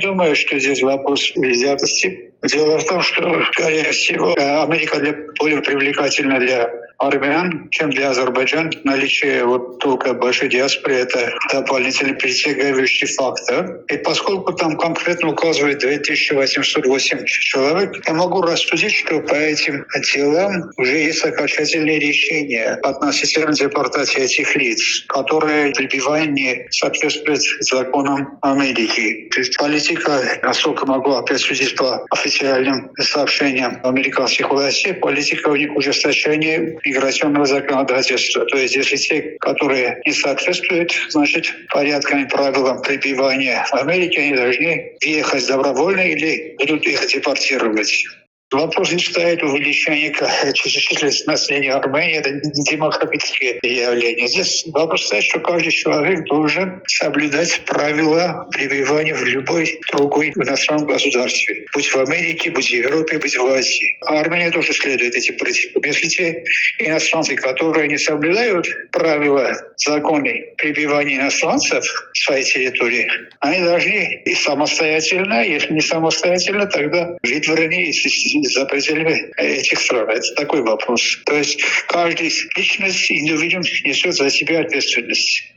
думаю, что здесь вопрос взятости. Дело в том, что, скорее всего, Америка более привлекательна для армян, чем для Азербайджана. Наличие только большой диаспоры — это дополнительный притягивающий фактор. И поскольку там конкретно указывает 2808 человек, я могу рассудить, что по этим делам уже есть окончательные решения относительно депортации этих лиц, которые пребывание не соответствует законам Америки. То есть политика, насколько могу опять судить по официальным сообщениям американских властей, политика у них ужесточение миграционного законодательства. То есть если те, которые не соответствуют, значит, порядкам и правилам пребывания в Америке, они должны въехать добровольно или будут их депортировать. Вопрос не стоит увеличения численности населения Армении. Это не демократическое явление. Здесь вопрос стоит, что каждый человек должен соблюдать правила пребывания в любой другой иностранном государстве. Будь в Америке, будь в Европе, будь в Азии. А Армения тоже следует этим принципам. Если те иностранцы, которые не соблюдают правила, законы пребывания иностранцев в своей территории, они должны и самостоятельно, если не самостоятельно, тогда выдворены за пределами этих стран. Это такой вопрос. То есть каждая личность, индивидуум несет за себя ответственность.